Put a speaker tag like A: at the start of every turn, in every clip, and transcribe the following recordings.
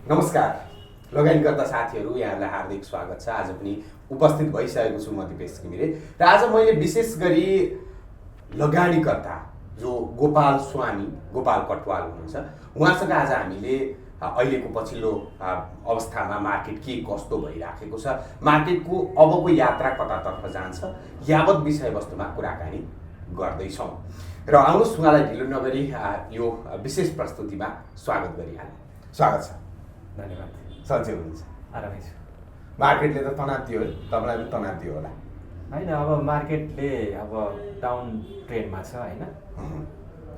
A: नमस्कार लगानीकर्ता साथीहरू, यहाँहरूलाई हार्दिक स्वागत छ। आज पनि उपस्थित भइसकेको छु म दिपेश घिमिरे र आज मैले विशेष गरी लगानीकर्ता जो गोपाल स्वामी, गोपाल कटवाल हुनुहुन्छ, उहाँसँग आज हामीले अहिलेको पछिल्लो अवस्थामा मार्केट के कस्तो भइराखेको छ, मार्केटको अबको यात्रा कतातर्फ जान्छ, यावत विषयवस्तुमा कुराकानी गर्दैछौँ र आउनुहोस् उहाँलाई ढिलो नगरी यो विशेष प्रस्तुतिमा स्वागत गरिहाल्नु। स्वागत छ।
B: धन्यवाद।
A: सन्चै हुनुहुन्छ?
B: आरामै छु।
A: मार्केटले त तनाव दियो है, तपाईँलाई पनि तनाव दियो होला?
B: होइन, अब मार्केटले अब डाउन ट्रेन्डमा छ होइन,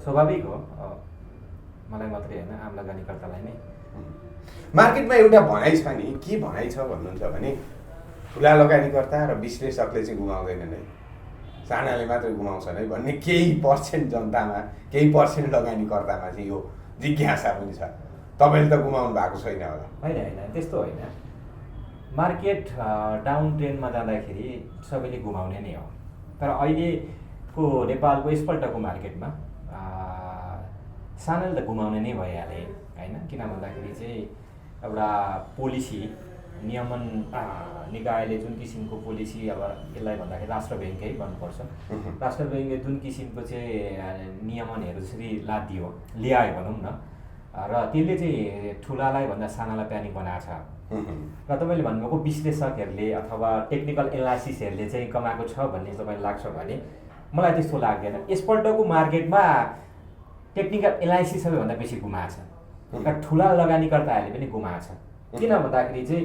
B: स्वाभाविक हो। मलाई मात्रै होइन, आम लगानीकर्तालाई नै।
A: मार्केटमा एउटा भनाइ छ नि, के भनाइ छ भन्नुहुन्छ भने ठुला लगानीकर्ता र विश्लेषकले चाहिँ गुमाउँदैनन् है, सानाले मात्रै गुमाउँछन् है भन्ने केही पर्सेन्ट जनतामा, केही पर्सेन्ट लगानीकर्तामा चाहिँ यो जिज्ञासा पनि छ। तपाईँले त गुमाउनु भएको छैन होला?
B: होइन होइन, त्यस्तो होइन। मार्केट डाउन ट्रेन्डमा जाँदाखेरि सबैले गुमाउने नै हो, तर अहिलेको नेपालको यसपल्टको मार्केटमा सानोले त गुमाउने नै भइहाले होइन। किन भन्दाखेरि चाहिँ एउटा पोलिसी नियमन निकायले जुन किसिमको पोलिसी, अब यसलाई भन्दाखेरि राष्ट्र ब्याङ्कै भन्नुपर्छ, राष्ट्र ब्याङ्कले जुन किसिमको चाहिँ नियमनहरू जसरी ल्यायो भनौँ न, र त्यसले चाहिँ ठुलालाई भन्दा सानालाई प्यानिक बनाएको छ। र तपाईँले भन्नुभएको विश्लेषकहरूले अथवा टेक्निकल एनालाइसिसहरूले चाहिँ कमाएको छ भन्ने तपाईँलाई लाग्छ भने मलाई त्यस्तो लाग्दैन। यसपल्टको मार्केटमा टेक्निकल एनालाइसिस सबैभन्दा बेसी गुमाएको छ र ठुला लगानीकर्ताहरूले पनि गुमाएको छ। किन भन्दाखेरि चाहिँ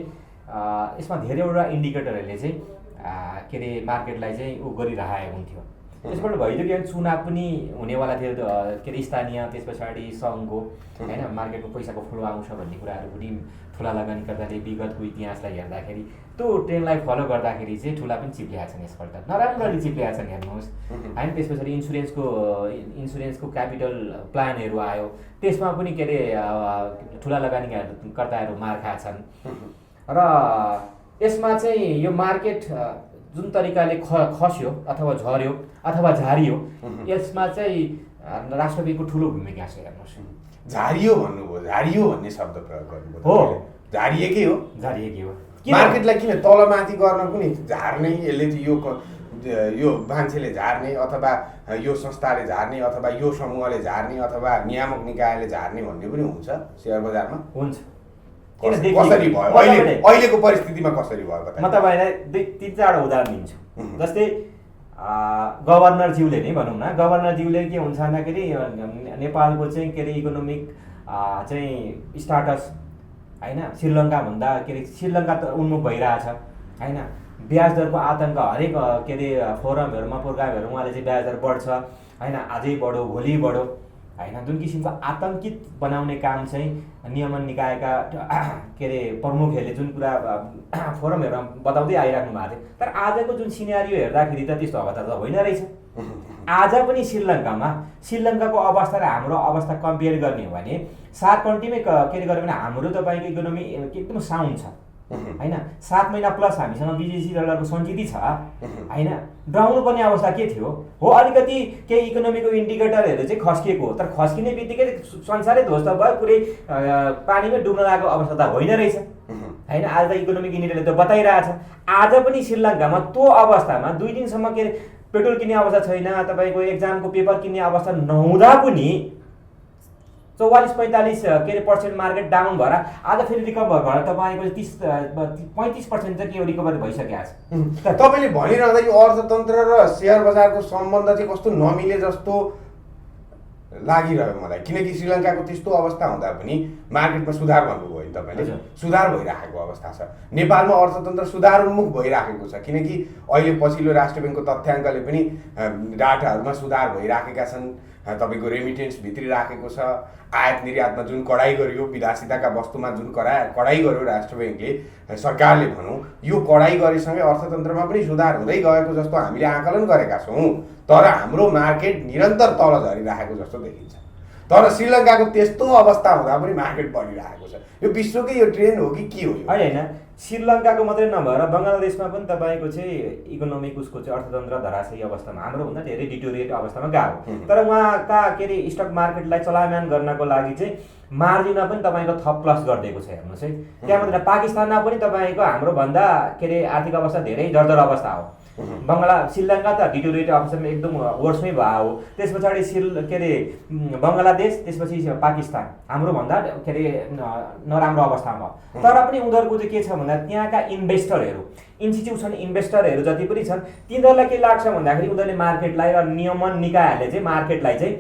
B: यसमा धेरैवटा इन्डिकेटरहरूले चाहिँ के अरे मार्केटलाई चाहिँ गरिरहेको हुन्थ्यो। यसपल्ट भइदियो कि चुनाव पनि हुनेवाला थियो, के अरे स्थानीय, त्यस पछाडि सङ्घको होइन, मार्केटको पैसाको फ्लो आउँछ भन्ने कुराहरू पनि ठुला लगानीकर्ताले विगतको इतिहासलाई हेर्दाखेरि त्यो ट्रेन्डलाई फलो गर्दाखेरि चाहिँ ठुला पनि चिप्लिएको छन्। यसपल्ट नराम्ररी चिप्लिएको छन्, हेर्नुहोस् होइन। त्यस पछाडि इन्सुरेन्सको क्यापिटल प्लानहरू आयो, त्यसमा पनि के अरे ठुला लगानीकर्ताहरू मार खाएका छन्। र यसमा चाहिँ यो मार्केट जुन तरिकाले खस्यो अथवा झर्यो अथवा झारियो, यसमा चाहिँ राष्ट्र ब्याङ्कको ठुलो भूमिका छ। हेर्नुहोस्,
A: झारियो भन्नुभयो, झारियो भन्ने शब्द प्रयोग गर्नुभयो
B: हो,
A: झारिएकै हो,
B: झारिएकै हो।
A: मार्केटलाई किन तलमाथि गर्न पनि झार्ने, यसले चाहिँ यो मान्छेले झार्ने अथवा यो संस्थाले झार्ने अथवा यो समूहले झार्ने अथवा नियामक निकायले झार्ने भन्ने पनि हुन्छ सेयर बजारमा?
B: हुन्छ।
A: कसरी भयो अहिलेको परिस्थितिमा, कसरी भयो
B: म तपाईँलाई 3-4 उदाहरण दिन्छु। जस्तै गभर्नरज्यूले नै भनौँ न, गभर्नरज्यूले के हुन्छ भन्दाखेरि नेपालको चाहिँ के अरे इकोनोमिक चाहिँ स्टाटस होइन, श्रीलङ्काभन्दा के अरे श्रीलङ्का त उन्मुख भइरहेछ होइन। ब्याज दरको आतङ्क हरेक के अरे फोरमहरूमा प्रोग्रामहरू उहाँले चाहिँ ब्याज दर बढ्छ होइन, आजै बढो भोलि बढो होइन, जुन किसिमको आतङ्कित बनाउने काम चाहिँ नियमन निकायका के अरे प्रमुखहरूले जुन कुरा फोरमहरूमा बताउँदै आइराख्नु भएको थियो। तर आजको जुन सिनेरियो हेर्दाखेरि त त्यस्तो अवस्था त होइन रहेछ। आज पनि श्रीलङ्काको अवस्था र हाम्रो अवस्था कम्पेयर गर्ने हो भने सात कन्ट्रीमै के अरे गऱ्यो भने हाम्रो तपाईँको इकोनोमी एकदम साउन्ड छ होइन। 7 महिना प्लस हामीसँग विदेशी डलरको सञ्चित छ होइन। डराउनु पर्ने अवस्था के थियो हो, अलिकति केही इकोनोमीको इन्डिकेटरहरू चाहिँ खस्किएको हो, तर खस्किने बित्तिकै संसारै ध्वस्त भयो, पुरै पानीमै डुब्न लागेको अवस्था त होइन रहेछ होइन। आज त इकोनोमिक इन्डिकेटरले त बताइरहेछ। आज पनि श्रीलङ्कामा त्यो अवस्थामा 2 दिनसम्म के अरे पेट्रोल किन्ने अवस्था छैन, तपाईँको एक्जामको पेपर किन्ने अवस्था नहुँदा पनि 44-45 के अरे % मार्केट डाउन भएर आज फेरि रिकभर भएर तपाईँको 30-35% चाहिँ के रिकभर भइसकेको छ।
A: तपाईँले भनिरहँदा यो अर्थतन्त्र र सेयर बजारको सम्बन्ध चाहिँ कस्तो नमिले जस्तो लागिरह्यो मलाई, किनकि श्रीलङ्काको त्यस्तो अवस्था हुँदा पनि मार्केटमा सुधार भन्नुभयो नि तपाईँले, सुधार भइराखेको अवस्था छ। नेपालमा अर्थतन्त्र सुधारोन्मुख भइराखेको छ, किनकि अहिले पछिल्लो राष्ट्र ब्याङ्कको तथ्याङ्कले पनि डाटाहरूमा सुधार भइराखेका छन्। तपाईँको रेमिटेन्स भित्री राखेको छ, आयात निर्यातमा जुन कडाइ गरियो, विलासिताका वस्तुमा जुन कडाइ गर्यो राष्ट्र ब्याङ्कले, सरकारले भनौँ, यो कडाइ गरेसँगै अर्थतन्त्रमा पनि सुधार हुँदै गएको जस्तो हामीले आकलन गरेका छौँ। तर हाम्रो मार्केट निरन्तर तल झरिराखेको जस्तो देखिन्छ। तर श्रीलङ्काको त्यस्तो अवस्था हुँदा पनि मार्केट बढिरहेको छ। यो विश्वकै यो ट्रेन्ड हो कि के हो यो?
B: होइन श्रीलङ्काको मात्रै नभएर बङ्गलादेशमा पनि तपाईँको चाहिँ इकोनोमिक उसको चाहिँ अर्थतन्त्र धराशायी अवस्थामा हाम्रोभन्दा धेरै डिटोरिएट अवस्थामा गएको। तर उहाँका के अरे स्टक मार्केटलाई चलायमान गर्नको लागि चाहिँ मार्जिनमा पनि तपाईँको थप प्लस गरिदिएको छ। हेर्नुहोस् है, त्यहाँ मात्रै पाकिस्तानमा पनि तपाईँको हाम्रोभन्दा के अरे आर्थिक अवस्था धेरै जर्जर अवस्था हो। श्रीलङ्का त डिटोरिएट अवस्थामा एकदम वर्षमै भयो। त्यस पछाडि के अरे बङ्गलादेश, त्यसपछि पाकिस्तान हाम्रोभन्दा के अरे नराम्रो अवस्थामा। तर पनि उनीहरूको चाहिँ के छ भन्दा त्यहाँका इन्भेस्टरहरू, इन्स्टिट्युसन इन्भेस्टरहरू जति पनि छन् तिनीहरूलाई के लाग्छ भन्दाखेरि उनीहरूले मार्केटलाई र नियमन निकायहरूले चाहिँ मार्केटलाई चाहिँ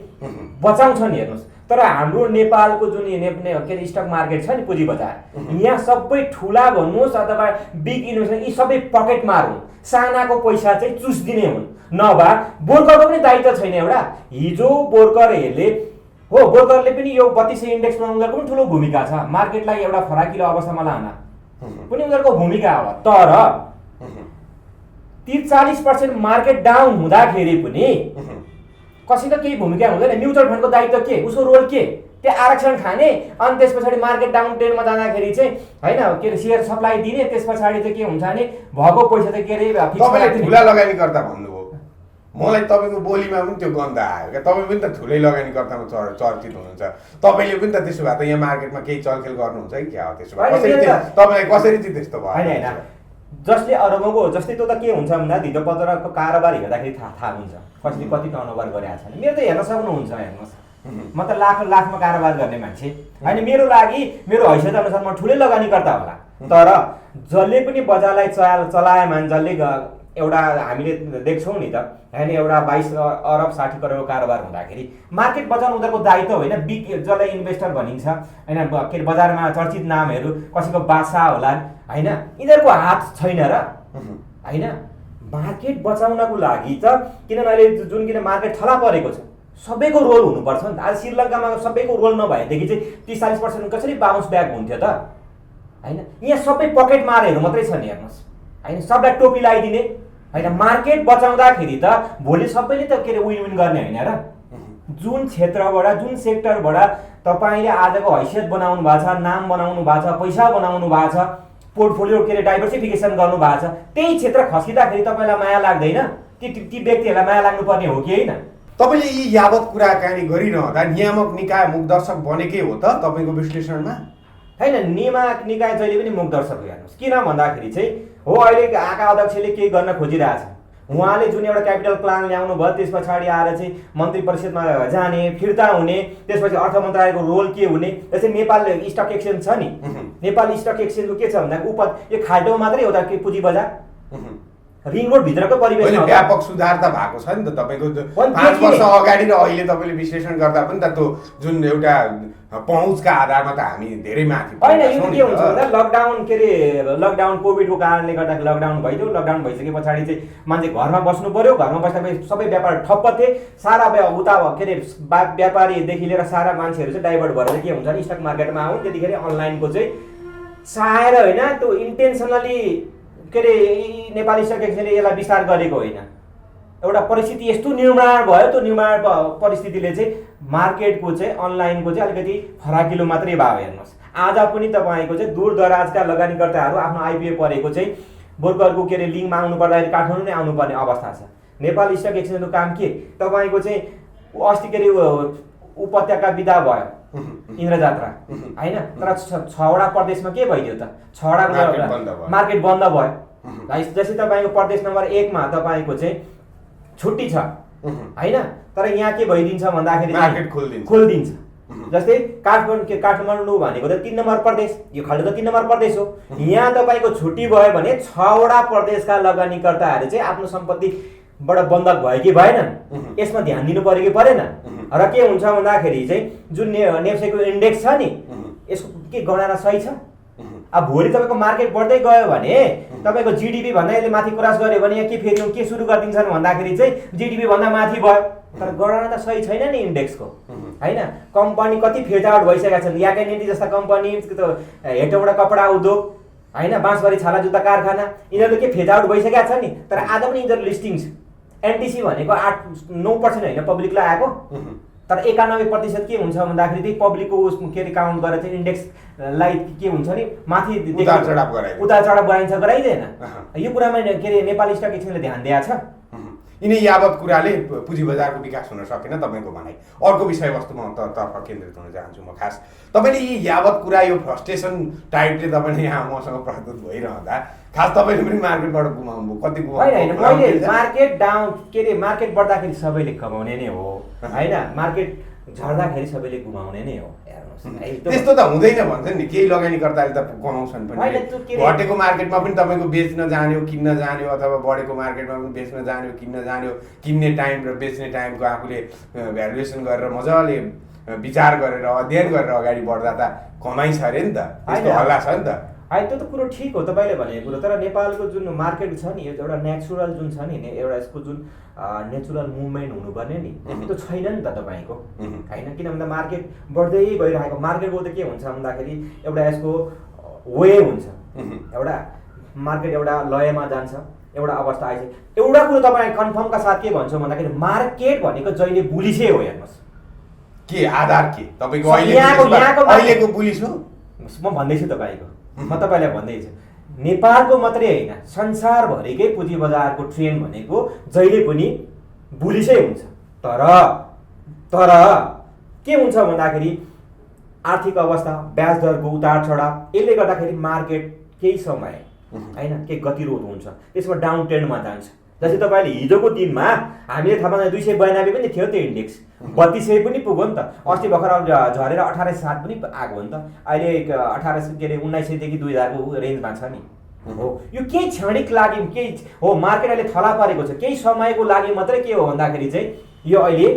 B: बचाउँछन्। हेर्नुहोस्, तर हाम्रो नेपालको जुन के अरे स्टक मार्केट छ नि, पुँजी बजार, यहाँ सबै ठुला भन्नुहोस् अथवा बिग इन्भेस्टमेन्ट यी सबै पकेटमार हुन्। सानाको पैसा चाहिँ चुस्दिने हुन्। नभए बोर्करको पनि दायित्व छैन। एउटा हिजो बोर्करहरूले बोर्करले पनि यो 3200 इन्डेक्समा उनीहरूको पनि ठुलो भूमिका छ। मार्केटलाई एउटा फराकिलो अवस्थामा लान पनि उनीहरूको भूमिका हो। तर 30-40% मार्केट डाउन हुँदाखेरि पनि कसैको केही भूमिका हुँदैन। म्युचुअल फन्डको दायित्व के, उसको रोल के? त्यो आरक्षण खाने, अनि त्यस पछाडि मार्केट डाउन ट्रेन्डमा जाँदाखेरि चाहिँ होइन के अरे सेयर सप्लाई दिने, त्यस पछाडि चाहिँ के हुन्छ भने भएको पैसा चाहिँ के अरे
A: तपाईँले ठुला लगानीकर्ता भन्नुभयो, मलाई तपाईँको बोलीमा पनि त्यो गन्ध आयो क्या। तपाईँ पनि त ठुलै लगानीकर्तामा चर्चित हुनुहुन्छ। तपाईँले पनि त त्यसो भए त यहाँ मार्केटमा केही चलखेल गर्नुहुन्छ कि क्या हो? त्यसो भए तपाईँलाई कसरी चाहिँ त्यस्तो भयो?
B: होइन जसले अरबको जस्तै त्यो त के हुन्छ भन्दा धितोपत्रको कारोबार हेर्दाखेरि थाहा हुन्छ कसले कति टर्नओभर गरेको छ। मेरो त हेर्न सक्नुहुन्छ। हेर्नुहोस्, म त लाखमा कारोबार गर्ने मान्छे होइन। मेरो लागि मेरो हैसियत अनुसार म ठुलै लगानीकर्ता होला। तर जसले पनि बजारलाई चलायमान, जसले एउटा हामीले देख्छौँ नि त होइन, एउटा 22 अरब 60 करोडको कारोबार हुँदाखेरि मार्केट बचाउनु उनीहरूको दायित्व होइन। बिग जसलाई इन्भेस्टर भनिन्छ होइन, के अरे बजारमा चर्चित नामहरू कसैको बादशाह होला होइन, यिनीहरूको हात छैन र होइन। मार्केट बचाउनको लागि त किनभने अहिले जुन मार्केट थला परेको छ सबैको रोल हुनुपर्छ नि त। आज श्रीलङ्कामा सबैको रोल नभएदेखि चाहिँ 30-40% कसरी बाउन्स ब्याक हुन्थ्यो त होइन। यहाँ सबै पकेट मारेहरू मात्रै छन्। हेर्नुहोस् होइन, सबलाई टोपी लगाइदिने होइन। मार्केट बचाउँदाखेरि त भोलि सबैले त के अरे विन गर्ने होइन र। जुन क्षेत्रबाट, जुन सेक्टरबाट तपाईँले आजको हैसियत बनाउनु भएको छ, नाम बनाउनु भएको छ, पैसा बनाउनु भएको छ, पोर्टफोलियो के अरे डाइभर्सिफिकेसन गर्नु भएको छ, त्यही क्षेत्र खस्किँदाखेरि तपाईँलाई माया लाग्दैन? ती व्यक्तिहरूलाई माया लाग्नुपर्ने हो कि होइन?
A: तपाईँले यी यावत कुराकानी गरिरहँदा नियामक निकाय मुखदर्शक बनेकै हो त तपाईँको विश्लेषणमा?
B: होइन, नियामक निकाय जहिले पनि मुखदर्शक हो। हेर्नुहोस्, किन भन्दाखेरि चाहिँ हो अहिले आएका अध्यक्षले केही गर्न खोजिरहेछ। उहाँले जुन एउटा क्यापिटल प्लान ल्याउनु भयो, त्यस पछाडि आएर चाहिँ मन्त्री परिषदमा जाने, फिर्ता हुने, त्यसपछि अर्थ मन्त्रालयको रोल के हुने। जस्तै नेपाल स्टक एक्सचेन्ज छ नि, नेपाल स्टक एक्सचेन्जको के छ भन्दा यो खाल्टो मात्रै हो त के पुँजी बजार? रिङ रोड भित्रको परिवेश
A: व्यापक सुधार त भएको छ नि त। तपाईँको 5 वर्ष अगाडि र अहिले तपाईँले विश्लेषण गर्दा पनि त त्यो जुन एउटा पहुँचका आधारमा त हामी धेरै माथि
B: होइन। यो के हुन्छ भन्दा लकडाउन के अरे लकडाउन कोभिडको कारणले गर्दाखेरि लकडाउन भइदियो। लकडाउन भइसके पछाडि चाहिँ मान्छे घरमा बस्नु पर्यो। घरमा बस्दाखेरि सबै व्यापार ठप्प थिए। सारा उता के अरे व्यापारीदेखि लिएर सारा मान्छेहरू चाहिँ डाइभर्ट भएर के हुन्छ भने स्टक मार्केटमा आउनु। त्यतिखेर अनलाइनको चाहिँ चाहेर होइन, त्यो इन्टेन्सनली के अरे नेपाली स्टक एक्सचेन्जले यसलाई विस्तार गरेको होइन। एउटा परिस्थिति यस्तो निर्माण भयो, त्यो निर्माण परिस्थितिले चाहिँ मार्केटको चाहिँ अनलाइनको चाहिँ अलिकति फराकिलो मात्रै भयो। हेर्नुहोस्, आज पनि तपाईँको चाहिँ दूरदराजका लगानीकर्ताहरू आफ्नो आइपिओ परेको चाहिँ बोर्करको के अरे लिङ्कमा आउनु पर्दाखेरि काठमाडौँ नै आउनुपर्ने अवस्था छ। नेपाल स्टक एक्सचेन्जको काम के तपाईँको चाहिँ अस्ति के अरे उपत्यका विदा भयो इन्द्र जात्रा होइन। तर 6वटा प्रदेशमा के भइदियो त? 6वटा मार्केट बन्द भयो। जस्तै तपाईँको प्रदेश नम्बर 1 मा तपाईँको चाहिँ छुट्टी छ होइन, तर यहाँ के भइदिन्छ भन्दाखेरि
A: मार्केट
B: खोलिदिन्छ। जस्तै काठमाडौँ भनेको त 3 नम्बर प्रदेश, यो खाल्टो त 3 नम्बर प्रदेश हो। यहाँ तपाईँको छुट्टी भयो भने 6वटा प्रदेशका लगानीकर्ताहरू चाहिँ आफ्नो सम्पत्तिबाट बन्धक भयो कि भएनन्, यसमा ध्यान दिनु पर्यो कि परेन? र के हुन्छ भन्दाखेरि चाहिँ जुन नेप्सेको इन्डेक्स छ नि, यसको के गणना सही छ? अब भोलि तपाईँको मार्केट बढ्दै गयो भने तपाईँको जिडिपी भन्दा यसले माथि क्रस गर्यो भने यहाँ के फेरि के सुरु गरिदिन्छन् भन्दाखेरि चाहिँ जिडिपी भन्दा माथि भयो। तर गणना त सही छैन नि इन्डेक्सको होइन। कम्पनी कति फेज आउट भइसकेका छन्। याकै निम्ति जस्ता कम्पनी, हेटौँडा कपडा उद्योग होइन, बाँसबारी छाला जुत्ता कारखाना, यिनीहरू के फेज आउट भइसकेका छन् नि। तर आज पनि यिनीहरू लिस्टिङ छ। एनटिसी भनेको 8-9% होइन पब्लिकलाई आएको, तर 91% के हुन्छ भन्दाखेरि त्यही पब्लिकको उस के अरे काउन्ट गरेर चाहिँ इन्डेक्सलाई के हुन्छ नि माथि
A: उतार चढाव
B: गराइँदैन। यो कुरामा के अरे नेपाली स्टक एक्सचेन्जले ध्यान दिएको छ।
A: यिनै यावत कुराले पुँजी बजारको विकास हुन सकेन तपाईँको भनाइ। अर्को विषयवस्तुमा तर्फ केन्द्रित हुन चाहन्छु म। खास तपाईँले यी यावत कुरा यो फ्रस्ट्रेसन टाइपले तपाईँले यहाँ मसँग प्रस्तुत भइरहँदा खास तपाईँले पनि मार्केटबाट गुमाउनु कति
B: होइन, मैले मार्केट डाउन के अरे मार्केट बढ्दाखेरि सबैले कमाउने नै हो होइन, मार्केट झर्दाखेरि सबैले गुमाउने नै हो।
A: त्यस्तो त हुँदैन भन्छन् नि, केही लगानीकर्ताले त कमाउँछन् पनि। घटेको मार्केटमा पनि तपाईँको बेच्न जाने हो किन्न जाने हो, अथवा बढेको मार्केटमा पनि बेच्न जाने हो किन्न जाने हो। किन्ने टाइम र बेच्ने टाइमको आफूले भ्यालुएसन गरेर मजाले विचार गरेर अध्ययन गरेर अगाडि बढ्दा त कमाइ छ अरे नि त, त्यस्तो हल्ला छ नि त।
B: होइन त्यो त कुरो ठिक हो तपाईँले भनेको कुरो, तर नेपालको जुन मार्केट छ नि यो एउटा नेचुरल जुन छ नि एउटा यसको जुन नेचुरल मुभमेन्ट हुनुपर्ने नि त्यो छैन नि त तपाईँको होइन। किन भन्दा मार्केट बढ्दै गइरहेको, मार्केटको त के हुन्छ भन्दाखेरि एउटा यसको वे हुन्छ, एउटा मार्केट एउटा लयमा जान्छ, एउटा अवस्था आइसक्यो। एउटा कुरो तपाईँ कन्फर्मका साथ के भन्छु भन्दाखेरि मार्केट भनेको जहिले बुलिसै हो। हेर्नुहोस्
A: के आधार के तपाईँको अहिलेको बुलिस हो
B: म भन्दैछु तपाईँको, म तपाईँलाई भन्दैछु नेपालको मात्रै होइन संसारभरिकै पुँजी बजारको ट्रेन्ड भनेको जहिले पनि बुलिसै हुन्छ। तर के हुन्छ भन्दाखेरि आर्थिक अवस्था, ब्याज दरको उतार चढाव, यसले गर्दाखेरि मार्केट केही समय होइन केही गतिरोध हुन्छ, त्यसमा डाउन ट्रेन्डमा जान्छ। जस्तै तपाईँले हिजोको दिनमा हामीले थाहा पाउँदा 292 पनि थियो त्यो इन्डेक्स, 3200 पनि पुग्यो नि त। अस्ति भर्खर झरेर 1807 पनि आएको हो नि त। अहिले 1800 के अरे 1900 देखि 2000 को रेन्जमा छ नि। हो यो केही क्षणिक लागि केही हो, मार्केट अहिले थला परेको छ, केही समयको लागि मात्रै के हो भन्दाखेरि चाहिँ यो अहिले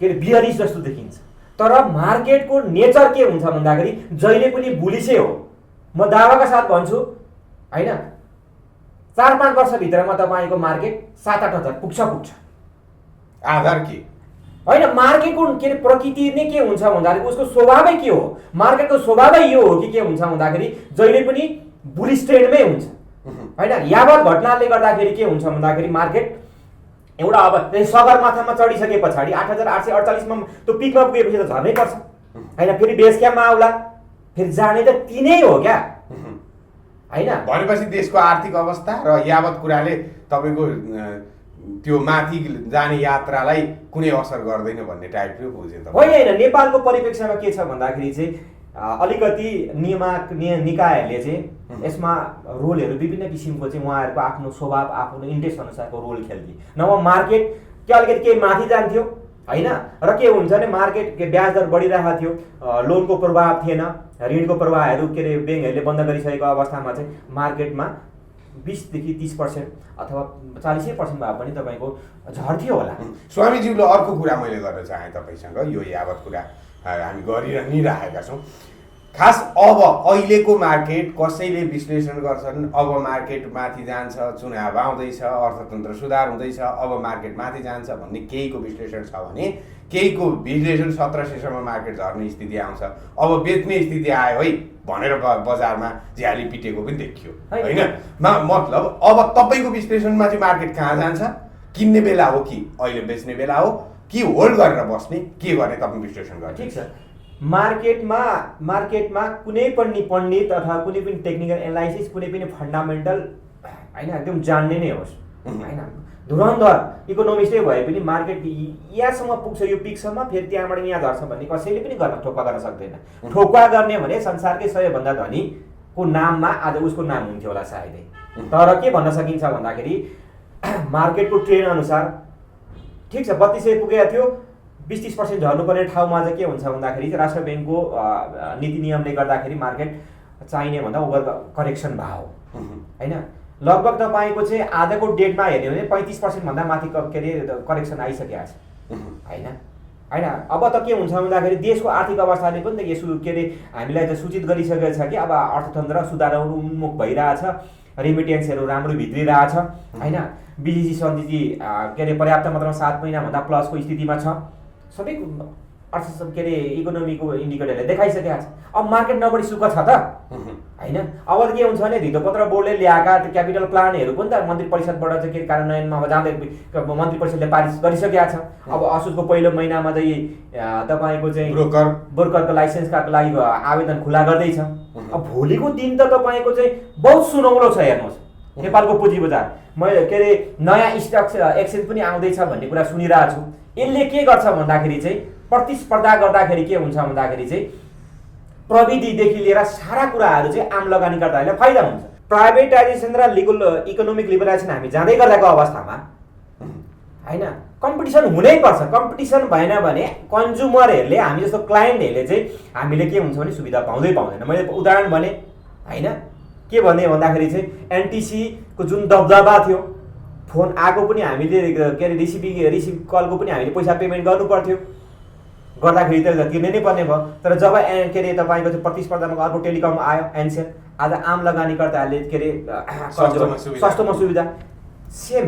B: के अरे बियरिस जस्तो देखिन्छ। तर मार्केटको नेचर के हुन्छ भन्दाखेरि जहिले पनि बुलिसै हो। म दावाका साथ भन्छु होइन 4-5 वर्षभित्रमा तपाईँको मार्केट 7-8 हजार पुग्छ।
A: आधार के
B: होइन, मार्केटको के अरे प्रकृति नै के हुन्छ भन्दाखेरि उसको स्वभावै के हो, मार्केटको स्वभावै यो हो कि के हुन्छ भन्दाखेरि जहिले पनि बुलिस ट्रेन्डमै हुन्छ होइन। यावत घटनाले गर्दाखेरि के हुन्छ भन्दाखेरि मार्केट एउटा अब सगरमाथामा चढिसके पछाडि 8848 मा त्यो पिकमा पुगेपछि त झर्नै पर्छ होइन। फेरि बेस क्याम्पमा आउला, फेरि जाने त तिनै हो क्या होइन।
A: भनेपछि देशको आर्थिक अवस्था र यावत कुराले तपाईँको त्यो माथि जाने यात्रालाई कुनै असर गर्दैन भन्ने टाइपको बुझ्यो त
B: होइन। नेपालको परिप्रेक्ष्यमा के छ भन्दाखेरि चाहिँ अलिकति निकायहरूले चाहिँ यसमा रोलहरू विभिन्न किसिमको चाहिँ उहाँहरूको आफ्नो स्वभाव आफ्नो इन्ट्रेस्ट अनुसारको रोल खेल्थे। नभए मार्केट के अलिकति केही माथि जान्थ्यो होइन, र के हुन्छ भने मार्केट ब्याज दर बढिरहेको थियो, लोनको प्रभाव थिएन, ऋणको प्रवाहहरू के अरे ब्याङ्कहरूले बन्द गरिसकेको अवस्थामा चाहिँ मार्केटमा 20 देखि 30% अथवा 40% भए पनि तपाईँको झर्थ्यो होला।
A: स्वामीज्यूले अर्को कुरा मैले गर्न चाहेँ तपाईँसँग, यो यावत कुरा हामी गरिरहनै रहेका छौँ। खास अब अहिलेको मार्केट कसैले विश्लेषण गर्छन् अब मार्केट माथि जान्छ, चुनाव आउँदैछ, अर्थतन्त्र सुधार हुँदैछ, अब मार्केट माथि जान्छ भन्ने केहीको विश्लेषण छ भने केहीको विश्लेषण 1700सम्म मार्केट झर्ने स्थिति आउँछ, अब बेच्ने स्थिति आयो है भनेर बजारमा झ्याली पिटेको पनि देखियो होइन। मतलब अब तपाईँको विश्लेषणमा चाहिँ मार्केट कहाँ जान्छ, किन्ने बेला हो कि अहिले बेच्ने बेला हो कि होल्ड गरेर बस्ने, के गर्ने तपाईँ विश्लेषण गर्नु?
B: ठिक छ, मार्केटमा कुनै पनि पण्डित अथवा कुनै पनि टेक्निकल एनालाइसिस, कुनै पनि फन्डामेन्टल होइन एकदम जान्ने नै होस् होइन। धुरन्धर इकोनोमिस्टै भए पनि मार्केट यहाँसम्म पुग्छ यो पिकसम्म फेरि त्यहाँबाट यहाँ झर्छ भन्ने कसैले पनि ठोक्का गर्न सक्दैन। ठोक्का गर्ने भने संसारकै सबैभन्दा धनीको नाममा आज उसको नाम हुन्थ्यो होला सायदै। तर के भन्न सकिन्छ भन्दाखेरि मार्केटको ट्रेन्ड अनुसार ठिक छ 3200 पुगेको थियो, 20-30% झर्नुपर्ने ठाउँमा चाहिँ के हुन्छ भन्दाखेरि चाहिँ राष्ट्र ब्याङ्कको नीति नियमले गर्दाखेरि मार्केट चाहिने भन्दा ओभर करेक्सन भयो होइन। लगभग तपाईँको चाहिँ आजको डेटमा हेर्यो भने 35% भन्दा माथि के अरे करेक्सन आइसकेको छ होइन। अब त के हुन्छ भन्दाखेरि देशको आर्थिक अवस्थाले पनि त यसो के अरे हामीलाई त सूचित गरिसकेको छ कि अब अर्थतन्त्र सुधार उन्मुख भइरहेछ, रेमिटेन्सहरू राम्रो भित्रिरहेछ होइन। बिजिजी सन्धिजी के अरे पर्याप्त मात्रामा 7 महिनाभन्दा प्लसको स्थितिमा छ, सबै अर्थ के अरे इकोनोमीको इन्डिकेटरले देखाइसकेको छ। अब मार्केट नबढी सुख छ त होइन। अब के हुन्छ भने धितोपत्र बोर्डले ल्याएका क्यापिटल प्लानहरू पनि त मन्त्री परिषदबाट चाहिँ के कार्यान्वयनमा अब जाँदै मन्त्री परिषदले पारित गरिसकेका छ। अब असोजको पहिलो महिनामा चाहिँ तपाईँको चाहिँ ब्रोकरको लाइसेन्सका लागि आवेदन खुला गर्दैछ। अब भोलिको दिन त तपाईँको चाहिँ बहुत सुनौलो छ। हेर्नुहोस् नेपालको पुँजी बजार मैले के अरे नयाँ स्टक एक्सचेन्ज पनि आउँदैछ भन्ने कुरा सुनिरहेको छु। यसले के गर्छ भन्दाखेरि चाहिँ प्रतिस्पर्धा गर्दाखेरि के हुन्छ भन्दाखेरि चाहिँ प्रविधिदेखि लिएर सारा कुराहरू चाहिँ आम लगानीकर्ताहरूलाई फाइदा हुन्छ। प्राइभेटाइजेसन र लिगल इकोनोमिक लिबरलाइजेसन हामी जाँदै गर्दाको अवस्थामा होइन कम्पिटिसन हुनैपर्छ। कम्पिटिसन भएन भने कन्ज्युमरहरूले हामी जस्तो क्लाइन्टहरूले चाहिँ हामीले के हुन्छ भने सुविधा पाउँदैन। मैले उदाहरण भने होइन के भने भन्दाखेरि चाहिँ एनटिसीको जुन दबदबा थियो, फोन आएको पनि हामीले के अरे रिसिभ कलको पनि हामीले पैसा पेमेन्ट गर्नु पर्थ्यो, गर्दाखेरि त तिर्नै नै पर्ने भयो। तर जब के अरे तपाईँको चाहिँ प्रतिस्पर्धामा अर्को टेलिकम आयो एनसेल, आज आम लगानीकर्ताहरूले के अरे सस्तोमा सुविधा सेम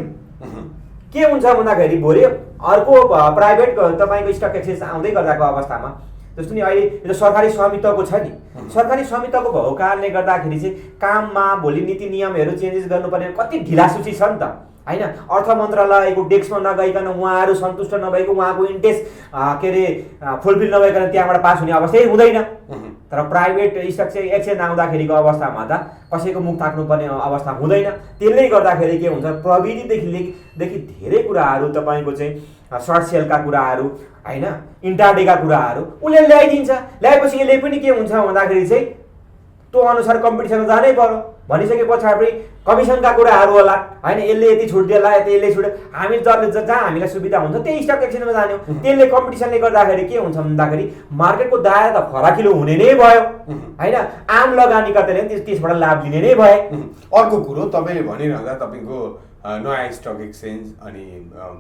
B: के हुन्छ भन्दाखेरि भोलि अर्को प्राइभेट तपाईँको स्टक एक्सचेन्ज आउँदै गर्दाको अवस्थामा जस्तो नि अहिले यो सरकारी स्वामित्वको छ नि, सरकारी स्वामित्वको भएको कारणले गर्दाखेरि चाहिँ काममा भोलि नीति नियमहरू चेन्जेस गर्नुपर्ने कति ढिलासुची छ नि त होइन। अर्थ मन्त्रालयको डेस्कमा नगइकन उहाँहरू सन्तुष्ट नभएको उहाँको इन्ट्रेस्ट के अरे फुलफिल नभइकन त्यहाँबाट पास हुने अवस्थै हुँदैन। तर प्राइभेट स्टक एक्सचेन्ज आउँदाखेरिको अवस्थामा त कसैको मुख थाक्नुपर्ने अवस्था हुँदैन। त्यसले गर्दाखेरि के हुन्छ प्रविधिदेखि धेरै कुराहरू तपाईँको चाहिँ सर्ट सेलका कुराहरू होइन इन्टारडेका कुराहरू उसले ल्याइदिन्छ। ल्याएपछि यसले पनि के हुन्छ भन्दाखेरि चाहिँ त्यो अनुसार कम्पिटिसनमा जानै पर्यो। भनिसके पछाडि कमिसनका कुराहरू होला होइन, यसले यति छुट दिएला यसले छुट, हामी जहाँ हामीलाई सुविधा हुन्छ त्यही स्टक एक्सचेन्जमा जाने हो। त्यसले कम्पिटिसनले गर्दाखेरि के हुन्छ भन्दाखेरि मार्केटको दायरा त फराकिलो हुने नै भयो होइन। आम लगानीकर्ताले पनि त्यसबाट लाभ लिने नै भए।
A: अर्को कुरो तपाईँले भनिरहँदा तपाईँको नयाँ स्टक एक्सचेन्ज अनि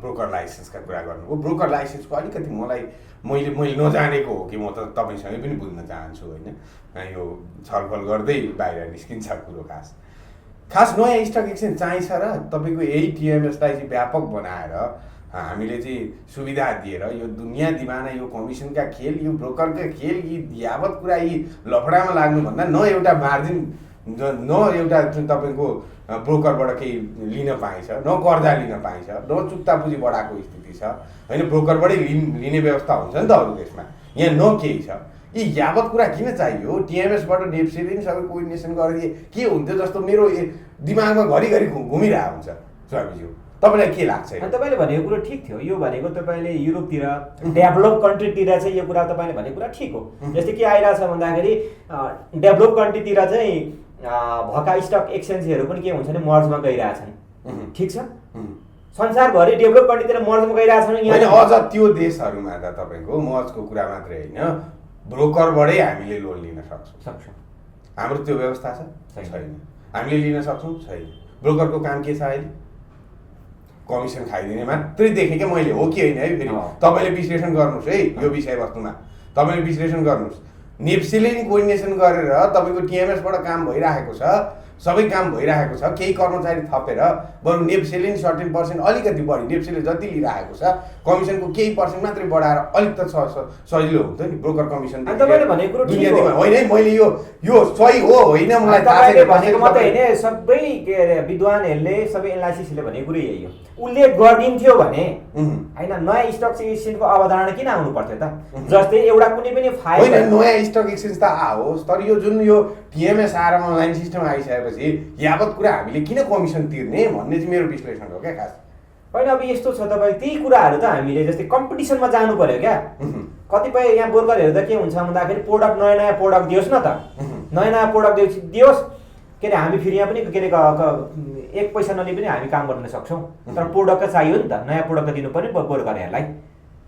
A: ब्रोकर लाइसेन्सका कुरा गर्नुभयो। ब्रोकर लाइसेन्सको अलिकति मैले नजानेको हो कि म त तपाईँसँगै पनि बुझ्न चाहन्छु होइन। यो छलफल गर्दै बाहिर निस्किन्छ कुरो। खास नयाँ स्टक एक्सचेन्ज चाहिन्छ र तपाईँको यही टिएमएसलाई चाहिँ व्यापक बनाएर हामीले चाहिँ सुविधा दिएर यो दुनियाँ दिवाना यो कमिसनका खेल यो ब्रोकरका खेल यी यावत कुरा यी लफडामा लाग्नुभन्दा न एउटा मार्जिन न एउटा जुन तपाईँको ब्रोकरबाट केही लिन पाइन्छ, न कर्जा लिन पाइन्छ, न चुक्ता पुँजी बढाएको स्थिति छ होइन। ब्रोकरबाटै लिने व्यवस्था हुन्छ नि त अरू देशमा, यहाँ न केही छ। यी यावत कुरा किन चाहियो? टिएमएसबाट नेप्सीले नि सबै कोअर्डिनेसन गरिदिए के हुन्थ्यो जस्तो मेरो दिमागमा घरिघरि घुमिरहेको हुन्छ। स्वामीज्यू तपाईँलाई के लाग्छ?
B: तपाईँले भनेको कुरो ठिक थियो। यो भनेको तपाईँले युरोपतिर डेभलप कन्ट्रीतिर चाहिँ यो कुरा तपाईँले भनेको कुरा ठिक हो। जस्तै के आइरहेछ भन्दाखेरि डेभलप कन्ट्रीतिर चाहिँ भएका स्टक एक्सचेन्जहरू पनि के हुन्छ भने मर्जमा गइरहेछन्। ठिक छ, संसारभरि डेभलप कन्ट्रीतिर मर्जमा गइरहेछन्।
A: यहाँ अझ त्यो देशहरूमा त तपाईँको मर्जको कुरा मात्रै होइन ब्रोकरबाटै हामीले लोन लिन सक्छौँ। हाम्रो त्यो व्यवस्था छैन। हामीले लिन सक्छौँ छैन। ब्रोकरको काम के छ अहिले? कमिसन खाइदिने मात्रै देखेँ क्या मैले, हो कि होइन है? फेरि तपाईँले विश्लेषण गर्नुहोस् है यो विषयवस्तुमा, तपाईँले विश्लेषण गर्नुहोस्। नेप्सीले नि कोअर्डिनेसन गरेर तपाईँको टिएमएसबाट काम भइरहेको छ, सबै काम भइरहेको छ। केही कर्मचारी थपेर बरु नेप्सीले नि सर्टेन पर्सेन्ट अलिकति बढी नेप्सीले जति लिइरहेको छ कमिसनको केही पर्सेन्ट मात्रै बढाएर अलिक त सजिलो हुन्थ्यो नि ब्रोकर कमिसन।
B: तपाईँले भनेको कुरो ठिक हो
A: होइन, मैले यो सही हो होइन मलाई थाहा छैन
B: भनेको मात्रै होइन। सबै के अरे विद्वानहरूले सबै एनालाइसिसले भनेको कुरो यही हो। उल्लेख गरिदिन्थ्यो भने होइन नयाँ स्टक एक्सचेन्जको अवधारणा किन आउनु पर्थ्यो त? जस्तै एउटा कुनै पनि फाइल
A: होइन नयाँ स्टक एक्सचेन्ज त आओस्, तर यो जुन यो टिएमएस आएर अनलाइन सिस्टम आइसकेपछि यावत कुरा हामीले किन कमिसन तिर्ने भन्ने चाहिँ मेरो विश्लेषण हो क्या खास।
B: होइन अब यस्तो छ तपाईँ त्यही कुराहरू त हामीले जस्तै कम्पिटिसनमा जानु पर्यो क्या। कतिपय यहाँ ब्रोकरहरू त के हुन्छ भन्दाखेरि प्रोडक्ट नयाँ प्रोडक्ट दियोस् न त, नयाँ प्रोडक्ट दियोस् के अरे हामी फेरि यहाँ पनि के अरे एक पैसा नलिए पनि हामी काम गर्न सक्छौँ। तर प्रोडक्ट त चाहियो नि त, नयाँ प्रोडक्ट त दिनु पर्यो ब्रोकरहरूलाई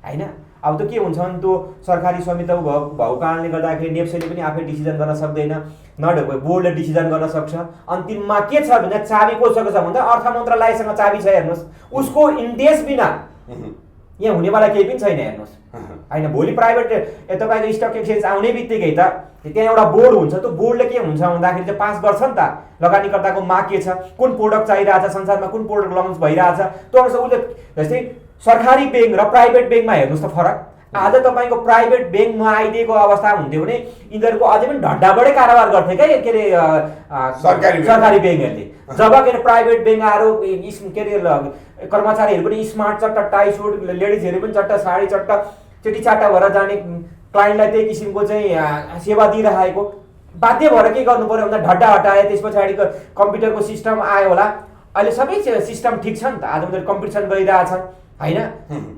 B: होइन। अब त के हुन्छ भने त्यो सरकारी स्वामित्व भएको कारणले गर्दाखेरि नेप्सीले पनि आफै डिसिजन गर्न सक्दैन, न बोर्डले डिसिजन गर्न सक्छ। अन्तिममा के छ भने चाबी कोसँग छ भन्दा अर्थ मन्त्रालयसँग चाबी छ। हेर्नुहोस् उसको इन्ट्रेस्ट बिना यहाँ हुनेवाला केही पनि छैन। हेर्नुहोस् होइन भोलि प्राइभेट तपाईँको स्टक एक्सचेन्ज आउने बित्तिकै त त्यहाँ एउटा बोर्ड हुन्छ। त्यो बोर्डले के हुन्छ भन्दाखेरि चाहिँ पास गर्छ नि त लगानीकर्ताको माग के छ, कुन प्रोडक्ट चाहिरहेछ, संसारमा कुन प्रोडक्ट लन्च भइरहेछ, त्यो अनुसार उसले जस्तै सरकारी ब्याङ्क र प्राइभेट ब्याङ्कमा हेर्नुहोस् त फरक। आज तपाईँको प्राइभेट ब्याङ्कमा आइदिएको अवस्था हुन्थ्यो भने यिनीहरूको अझै पनि ढड्डाबाटै कारोबार गर्थे क्या के अरे सरकारी ब्याङ्कहरूले। जब के अरे प्राइभेट ब्याङ्क आएर के अरे कर्मचारीहरू पनि स्मार्ट चट्ट टाई सुट, लेडिजहरू पनि चट्ट साडी चट्ट चेटी चाटा भएर जाने, क्लाइन्टलाई त्यही किसिमको चाहिँ सेवा दिइरहेको, बाध्य भएर के गर्नु पर्यो भन्दा ढड्डा हटाए। त्यस पछाडिको कम्प्युटरको सिस्टम आयो होला, अहिले सबै सिस्टम ठिक छ नि त। आज उनीहरू कम्पिटिसन गरिरहेछन् होइन,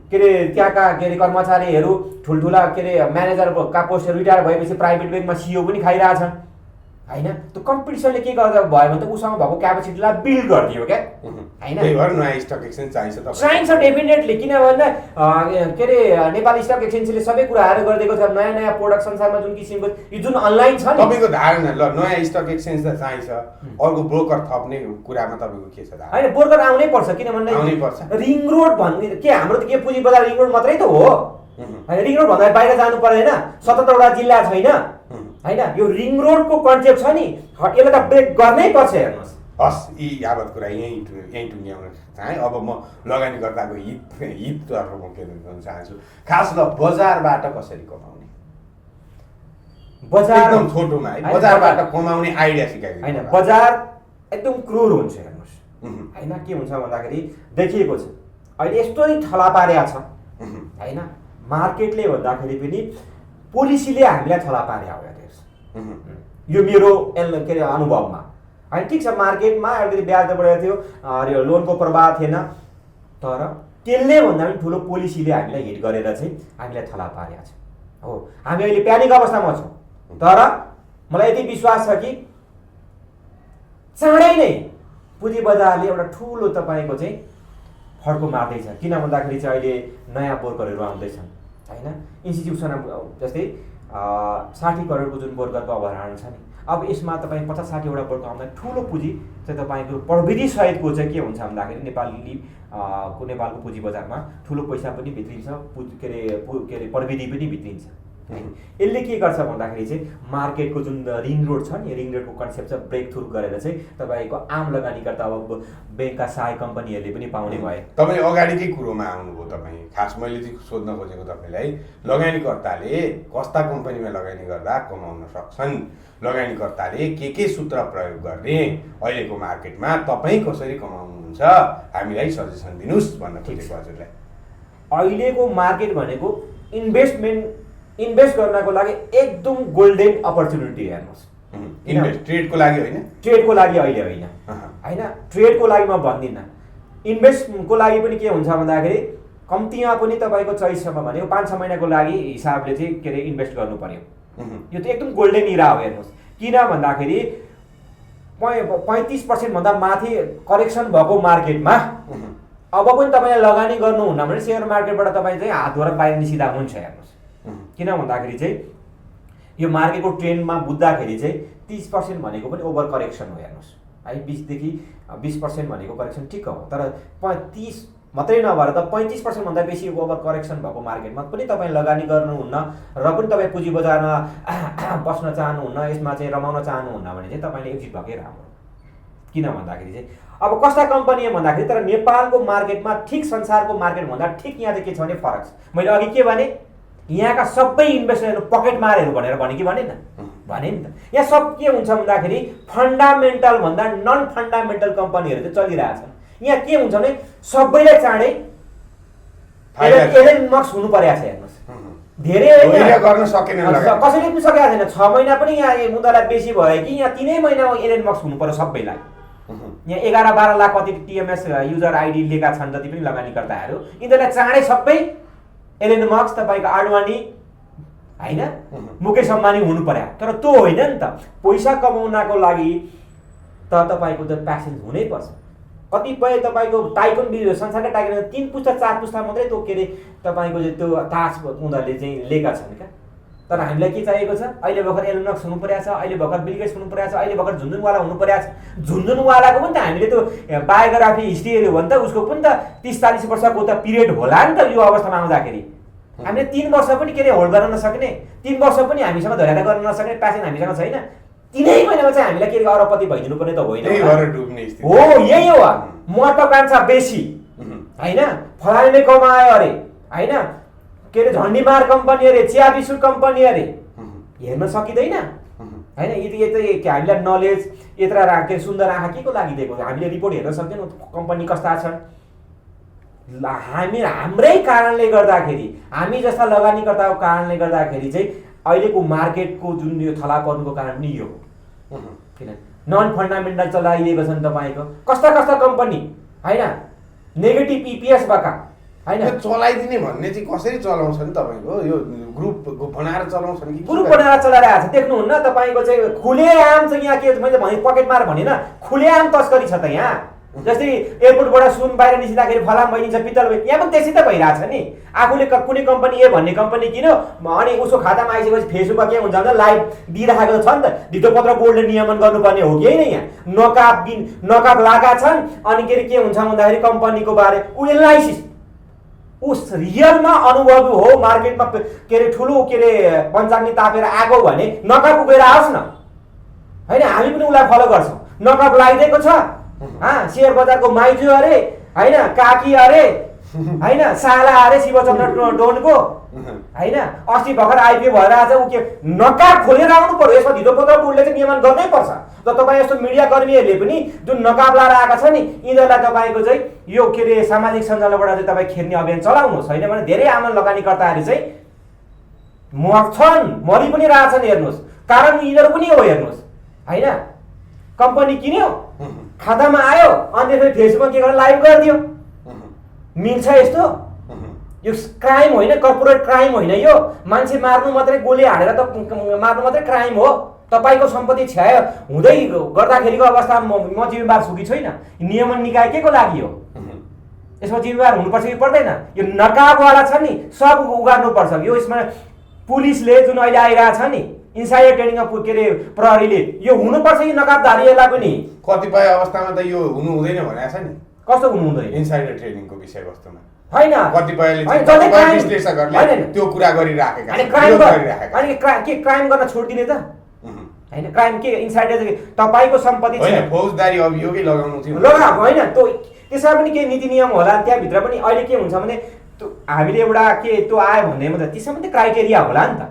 B: के अरे त्यहाँका के अरे कर्मचारीहरू ठुल्ठुला के अरे म्यानेजरका पोस्ट रिटायर भएपछि प्राइभेट ब्याङ्कमा सिओ पनि खाइरहेछन् होइन। त्यो कम्पिटिसनले के गर्दा भयो भने त उसँग भएको क्यापेसिटीलाई बिल्ड गरिदियो क्या होइन।
A: नयाँ स्टक एक्सचेन्ज
B: चाहिन्छ डेफिनेटली, किनभने के अरे नेपाली स्टक एक्सचेन्जले सबै कुराहरू गरिदिएको छ। नयाँ नयाँ प्रोडक्ट संसारमा जुन किसिमको यो जुन अनलाइन छ नि,
A: तपाईँको धारणा ल नयाँ स्टक एक्सचेन्ज त चाहिन्छ, अर्को ब्रोकर थप्ने कुरामा तपाईँको के छ धारणा?
B: होइन, ब्रोकर आउनै पर्छ, किनभने रिङ रोड भन्ने के हाम्रो त के पुँजी बजार रिङ रोड मात्रै त हो होइन। रिङ रोड भन्दा बाहिर जानु पर्दैन, 77वटा जिल्ला छैन होइन। यो रिङ रोडको कन्सेप्ट छ नि, यसलाई त ब्रेक गर्नै पर्छ हेर्नुहोस्।
A: हस्, यी यावत कुरा यहीँ टुङ्ग्याउन चाहेँ। अब म लगानीकर्ताको हिततर्फ म के भन्न चाहन्छु, खास ल बजारबाट कसरी कमाउने, बजार एकदम छोटोमा है, बजारबाट कमाउने आइडिया सिकाइदिनु
B: होइन। बजार एकदम क्रूर हुन्छ हेर्नुहोस् होइन। के हुन्छ भन्दाखेरि देखिएको छ अहिले यस्तो नै थला पारेको छ होइन। मार्केटले भन्दाखेरि पनि पोलिसीले हामीलाई थला पारे हो हेर्नुहोस्, यो मेरो के अरे अनुभवमा होइन। ठिक छ, मार्केटमा अलिकति ब्याज त बढेको थियो, लोनको प्रवाह थिएन, तर त्यसले भन्दा पनि ठुलो पोलिसीले हामीलाई हिट गरेर चाहिँ हामीलाई थला पारेको छ हो। हामी अहिले प्यानिक अवस्थामा छौँ, तर मलाई यति विश्वास छ कि चाँडै नै पुँजी बजारले एउटा ठुलो तपाईँको चाहिँ फड्को मार्दैछ। किन भन्दाखेरि चाहिँ अहिले नयाँ ब्रोकरहरू आउँदैछन् होइन। इन्स्टिट्युसन जस्तै 60 करोडको जुन ब्रोकरको अवधारणा छ नि, अब यसमा तपाईँ 50-60वटा ब्रोकर आउँदा ठुलो पुँजी चाहिँ तपाईँको प्रविधि सहितको चाहिँ के हुन्छ भन्दाखेरि नेपालको पुँजी बजारमा ठुलो पैसा पनि भित्रिन्छ, के अरे प्रविधि पनि भित्रिन्छ। यसले के गर्छ भन्दाखेरि चाहिँ मार्केटको जुन रिङ रोड छ नि, रिङ रोडको कन्सेप्ट चाहिँ ब्रेक थ्रु गरेर चाहिँ तपाईँको आम लगानीकर्ता अब ब्याङ्कका सहायक कम्पनीहरूले पनि पाउने भए।
A: तपाईँ अगाडिकै कुरोमा आउनुभयो। तपाईँ खास मैले चाहिँ सोध्न खोजेको तपाईँलाई, लगानीकर्ताले कस्ता कम्पनीमा लगानी गर्दा कमाउन सक्छन्, लगानीकर्ताले के सूत्र प्रयोग गर्ने अहिलेको मार्केटमा, तपाईँ कसरी कमाउनुहुन्छ, हामीलाई सजेसन दिनुहोस् भन्न खोजेको हजुरलाई।
B: अहिलेको मार्केट भनेको इन्भेस्ट गर्नको लागि एकदम गोल्डन अपर्च्युनिटी हेर्नुहोस्।
A: ट्रेडको लागि होइन,
B: ट्रेडको लागि अहिले होइन होइन, ट्रेडको लागि म भन्दिनँ। इन्भेस्टको लागि पनि के हुन्छ भन्दाखेरि कम्तीमा पनि तपाईँको चोइससम्म भनेको 5-6 महिनाको लागि हिसाबले चाहिँ के अरे इन्भेस्ट गर्नु पर्यो। यो त एकदम गोल्डन इरा हो हेर्नुहोस्। किन भन्दाखेरि 35% भन्दा माथि करेक्सन भएको मार्केटमा अब पनि तपाईँले लगानी गर्नुहुन्न भने सेयर मार्केटबाट तपाईँ चाहिँ हात धोएर बाहिर निस्किँदा हुन्छ हेर्नुहोस्। किन भन्दाखेरि चाहिँ यो मार्केटको ट्रेन्डमा बुझ्दाखेरि चाहिँ 30% भनेको पनि ओभर करेक्सन हो हेर्नुहोस् है। 20देखि 20% भनेको करेक्सन ठिक हो, तर 30 मात्रै नभएर त 35% भन्दा बेसी ओभर करेक्सन भएको मार्केटमा पनि तपाईँ लगानी गर्नुहुन्न र पनि तपाईँ पुँजी बजारमा बस्न चाहनुहुन्न, यसमा चाहिँ रमाउन चाहनुहुन्न भने चाहिँ तपाईँले एक्जिट भएकै राम्रो। किन भन्दाखेरि चाहिँ अब कस्ता कम्पनी हो भन्दाखेरि तर नेपालको मार्केटमा ठिक संसारको मार्केट भन्दा ठिक यहाँ चाहिँ के छ भने फरक छ। मैले अघि के भने, यहाँका सबै इन्भेस्टरहरू पकेट मारेहरू भनेर भने कि भने नि त। यहाँ सब के हुन्छ भन्दाखेरि फन्डामेन्टल भन्दा नन फन्डामेन्टल कम्पनीहरू चाहिँ चलिरहेछन्। यहाँ के हुन्छ भने सबैलाई चाँडै एलन मस्क हुनु परेको छ हेर्नुहोस्। धेरै
A: गर्न सकेन,
B: कसैले पनि सकेको छैन। 6 महिना पनि यहाँ मुद्दालाई बेसी भयो कि यहाँ 3 महिनामा एलन मस्क हुनु पर्यो सबैलाई। यहाँ 11-12 लाख कति टिएमएस युजर आइडी लिएका छन् जति पनि लगानीकर्ताहरू, यिनीहरूलाई चाँडै सबै एलन मस्क तपाईँको आडवाणी होइन, मुकेश अम्बानी हुनु पर्यो। तर त्यो होइन नि त। पैसा कमाउनको लागि त तपाईँको त प्यासेन्स हुनैपर्छ। कतिपय तपाईँको टाइकन संसारकै टाइकन 3 पुस्ता 4 पुस्ता मात्रै त्यो के अरे तपाईँको त्यो तास उनीहरूले चाहिँ लिएका छन् क्या। तर हामीलाई के चाहिएको छ, अहिले भर्खर एलन मस्क हुनु परेको छ, अहिले भर्खर बिल गेट्स हुनु परेको छ, अहिले भर्खर झुनझुनवाला हुनु परेको छ। झुनझुनवालाको पनि त हामीले त्यो बायोग्राफी हिस्ट्री हेऱ्यो भने त उसको पनि त 30-40 वर्षको त पिरियड होला नि त। यो अवस्थामा आउँदाखेरि हामीले 3 वर्ष पनि के अरे होल्ड गर्न नसक्ने, 3 वर्ष पनि हामीसँग धैर्यता गर्न नसक्ने प्यासन हामीसँग छैन। 3 महिनामा चाहिँ हामीलाई के अरे अरबपति भइदिनु पर्ने त होइन हो। यही हो महत्वाकांक्षा बेसी होइन, फलाइले कमायो अरे होइन, के अरे झन्डीमार कम्पनी अरे, चिया बिस्कुट कम्पनी अरे, हेर्न सकिँदैन होइन। यति हामीलाई नलेज यत्र के सुन्दर आँखा के को लागि दिएको, हामीले रिपोर्ट हेर्न सक्दैनौँ कम्पनी कस्ता छन्। हाम्रै कारणले गर्दाखेरि, हामी जस्ता लगानीकर्ताको कारणले गर्दाखेरि चाहिँ अहिलेको मार्केटको जुन यो थला पर्नुको कारण पनि यो हो। किन नन फन्डामेन्टल चलाइदिएको छन् तपाईँको कस्ता कस्ता कम्पनी होइन, नेगेटिभ इपिएस भएका होइन।
A: चलाइदिने भन्ने चाहिँ कसरी चलाउँछन् तपाईँको, यो ग्रुप बनाएर चलाउँछन् कि
B: ग्रुप बनाएर चलाइरहेको छ? देख्नुहुन्न तपाईँको चाहिँ खुलेआम चाहिँ यहाँ के मैले भने पकेटमार भनेन, खुलेआम तस्करी छ त यहाँ। जस्तै एयरपोर्टबाट सुन बाहिर निस्किँदाखेरि फलाम भइदिन्छ, पित्तल यहाँ पनि त्यसै त भइरहेछ नि। आफूले कुनै कम्पनी ए भन्ने कम्पनी किन्यो अनि उसको खातामा आइसकेपछि फेसबुकमा के हुन्छ भने लाइभ दिइराखेको छ नि त। धितोपत्र बोर्डले नियमन गर्नुपर्ने हो कि होइन? यहाँ नकाब लागा छन् अनि के हुन्छ भन्दाखेरि कम्पनीको बारे ऊ एनालाइसिस उस रियलमा अनुभवी हो, मार्केटमा के अरे ठुलो के अरे पञ्चाङ्गी तापेर आएको भने नकाब उगेर आओस् न होइन। हामी पनि उसलाई फलो गर्छौँ। नकाब लगाइदिएको छ, सेयर बजारको माइजू अरे होइन, काकी अरे होइन, साला अरे शिवचन्द्र डोनको होइन, अस्ति भर्खर आइपिओ भएर आज ऊ के नकाब खोलेर आउनु पर्यो। यसमा धितोपत्र बोर्डले चाहिँ नियमन गर्नै पर्छ। र तपाईँ यस्तो मिडिया कर्मीहरूले पनि जुन नकाब लाएर आएका छ नि, यिनीहरूलाई तपाईँको चाहिँ यो के अरे सामाजिक सञ्जालबाट चाहिँ तपाईँ खेद्ने अभियान चलाउनुहोस्। होइन भने धेरै आम लगानीकर्ताहरू चाहिँ मर्छन्, मरि पनि रहेछन्। हेर्नुहोस्, कारण यिनीहरू पनि हो। हेर्नुहोस् होइन, कम्पनी किन्यो, खातामा आयो अनि फेरि फेसबुकमा के गरेर लाइभ गरिदियो। मिल्छ यस्तो? यो क्राइम होइन, कर्पोरेट क्राइम होइन यो। मान्छे मार्नु मात्रै, गोली हानेर त मार्नु मात्रै क्राइम हो। तपाईँको सम्पत्ति क्षय हुँदै गर्दाखेरिको अवस्थामा म जिम्मेवार छु कि छैन? नियमन निकाय के को लागि हो? यसमा जिम्मेवार हुनुपर्छ कि पर्दैन? यो नकाबवाला छ नि सब उगार्नुपर्छ। यो यसमा पुलिसले जुन अहिले आइरहेछ नि इन्साइडर ट्रेनिङ के अरे प्रहरीले, यो हुनुपर्छ कि नकाबधारीहरूलाई पनि?
A: कतिपय अवस्थामा त यो हुनु हुँदैन भनेको छ नि।
B: कस्तो हुनु हुँदैन?
A: इन्साइडर ट्रेनिङको विषयवस्तुमा
B: होइन,
A: कतिपयले विश्लेषकहरूले त्यो कुरा गरिराखेका
B: छन्। अनि के क्राइम गर्न छोडिदिने त होइन? क्राइम के इन्साइडर तपाईँको सम्पत्ति
A: होइन, फौजदारी अभियोगै लगाउनु थियो
B: लगाएको होइन। त्यो त्यसमा पनि केही नीति नियम होला। त्यहाँभित्र पनि अहिले के हुन्छ भने त्यो हामीले एउटा के त्यो आयो भन्ने मात्रै, त्यसमा पनि त क्राइटेरिया होला नि त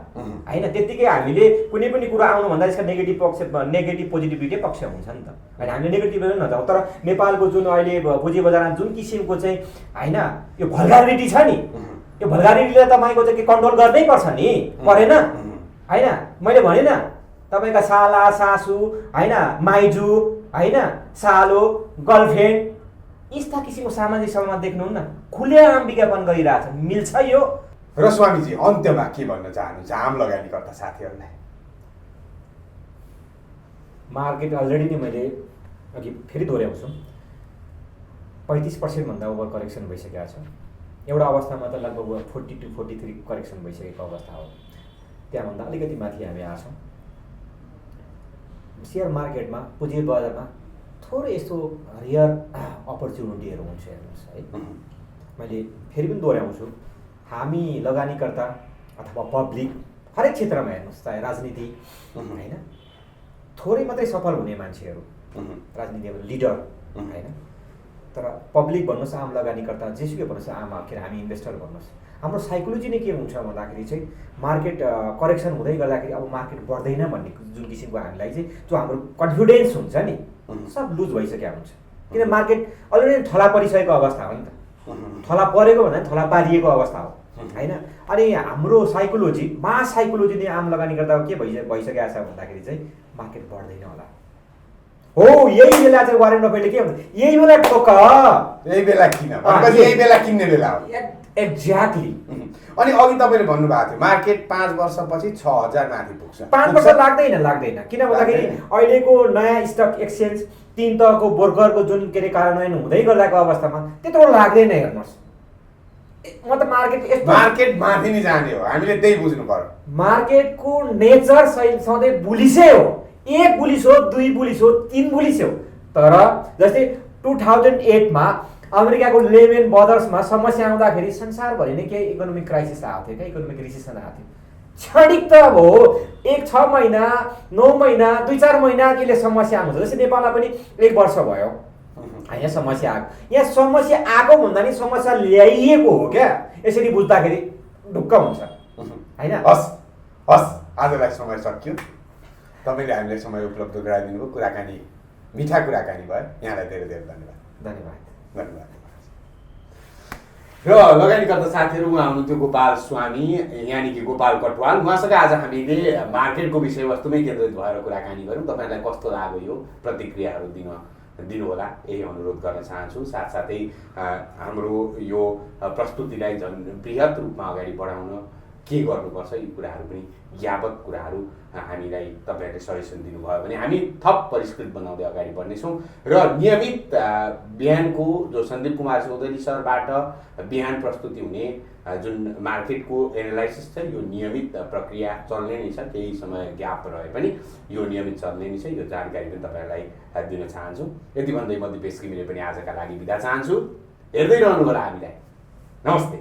B: होइन? त्यत्तिकै हामीले कुनै पनि कुरा आउनुभन्दा यसका नेगेटिभ पक्ष, नेगेटिभ पोजिटिभ दुइटै पक्ष हुन्छ नि त होइन? हामीले नेगेटिभमा नजाउँ। तर नेपालको जुन अहिले पुँजी बजारमा जुन किसिमको चाहिँ होइन यो भल्गारिटी छ नि, यो भल्गारिटीलाई तपाईँको चाहिँ के कन्ट्रोल गर्नै पर्छ नि, परेन होइन? मैले भनेन तपाईँका साला सासू होइन, माइजू होइन, सालो गर्लफ्रेन्ड यस्ता किसिमको सामाजिक सभामा देख्नुहुन्न खुलेआम विज्ञापन गरिरहेछन्। मिल्छ यो?
A: र स्वामीजी अन्त्यमा के भन्न चाहनुहुन्छ आम लगानीकर्ता साथीहरूलाई?
B: मार्केट अलरेडी नै मैले अघि फेरि दोहोऱ्याउँछु, 35% भन्दा ओभर करेक्सन भइसकेको छ। एउटा अवस्थामा त लगभग 40 to 43 करेक्सन भइसकेको अवस्था हो। त्यहाँभन्दा अलिकति माथि हामी आछौँ। सेयर मार्केटमा, पुँजी बजारमा थोरै यस्तो रियर अपर्च्युनिटीहरू हुन्छ। हेर्नुहोस् है, मैले फेरि पनि दोहोऱ्याउँछु, हामी लगानीकर्ता अथवा पब्लिक हरेक क्षेत्रमा हेर्नुहोस्, चाहे राजनीति होइन, थोरै मात्रै सफल हुने मान्छेहरू राजनीतिमा लिडर होइन, तर पब्लिक भन्नुहोस्, आम लगानीकर्ता जेसुकै भन्नुहोस्, आम के अरे हामी इन्भेस्टर भन्नुहोस्, हाम्रो साइकोलोजी नै के हुन्छ भन्दाखेरि चाहिँ मार्केट करेक्सन हुँदै गर्दाखेरि अब मार्केट बढ्दैन भन्ने जुन किसिमको हामीलाई चाहिँ जो हाम्रो कन्फिडेन्स हुन्छ नि सब लुज भइसकेको हुन्छ। किन मार्केट अलरेडी थला परिसकेको अवस्था हो नि त। थला परेको भन्दा थला पारिएको अवस्था हो होइन? अनि हाम्रो साइकोलोजी, मास साइकोलोजी नै आम लगानीकर्ताको के भइसकेको छ भन्दाखेरि चाहिँ मार्केट बढ्दैन होला हो। यही बेला चाहिँ वारेन बफेटले के भन्छ, यही बेला ठोक,
A: यही बेला किन, यही बेला किन्ने बेला हो।
B: एक्ज्याक्टली।
A: अनि अघि तपाईँले भन्नुभएको थियो मार्केट 5 वर्षपछि 6000 माथि पुग्छ।
B: 5 वर्ष लाग्दैन। किन भन्दाखेरि अहिलेको नयाँ स्टक एक्सचेन्ज 3 तहको ब्रोकरको जुन के अरे कार्यान्वयन हुँदै गर्दाको अवस्थामा त्यत्रो लाग्दैन। हेर्नुहोस्, म त
A: मार्केट माथि नै जाने हो, हामीले त्यही बुझ्नु पर्यो।
B: मार्केटको नेचर सधैँ बुलिसै हो। 1 बुलिस हो, 2 बुलिस हो, 3 बुलिस हो। तर जस्तै 2008 मा अमेरिकाको लेमेन ब्रदर्समा समस्या आउँदाखेरि संसारभरि नै केही इकोनोमिक क्राइसिस आएको थियो, क्या इकोनोमिक रिसेसन आएको थियो। क्षणिक त अब हो, 6 महिना 9 महिना 2-4 महिना केले समस्या आउँछ। जस्तै नेपालमा पनि 1 वर्ष भयो यहाँ समस्या आएको। यहाँ समस्या आएको भन्दा नि समस्या ल्याइएको हो क्या। यसरी बुझ्दाखेरि ढुक्क हुन्छ होइन।
A: हस् हस्, आजलाई समय सक्यो। तपाईँले हामीलाई समय उपलब्ध गराइदिनु भयो, कुराकानी मिठा कुराकानी भयो। यहाँलाई धेरै धेरै धन्यवाद।
B: धन्यवाद।
A: धन्यवाद। र लगानीकर्ता साथीहरू, उहाँ हुनुहुन्थ्यो गोपाल स्वामी, यानि कि गोपाल कटवाल। उहाँसँग आज हामीले मार्केटको विषयवस्तुमै केन्द्रित भएर कुराकानी गऱ्यौँ। तपाईँलाई कस्तो लाग्यो यो प्रतिक्रियाहरू दिनुहोला, यही अनुरोध गर्न चाहन्छु। साथसाथै हाम्रो यो प्रस्तुतिलाई झन् बृहत रूपमा अगाडि बढाउन के गर्नुपर्छ, यी कुराहरू पनि यावत कुराहरू हामीलाई तपाईँहरूले सजेसन दिनुभयो भने हामी थप परिष्कृत बनाउँदै अगाडि बढ्नेछौँ। र नियमित बिहानको जो सन्दीप कुमार चौधरी सरबाट बिहान प्रस्तुति हुने जुन मार्केटको एनालाइसिस छ, यो नियमित प्रक्रिया चल्ने नै छ। केही समय ग्याप रहे पनि यो नियमित चल्ने नै छ। यो जानकारी पनि तपाईँहरूलाई दिन चाहन्छु। यति भन्दै म दिपेश घिमिरे पनि आजका लागि बिदा चाहन्छु। हेर्दै रहनु होला हामीलाई। नमस्ते।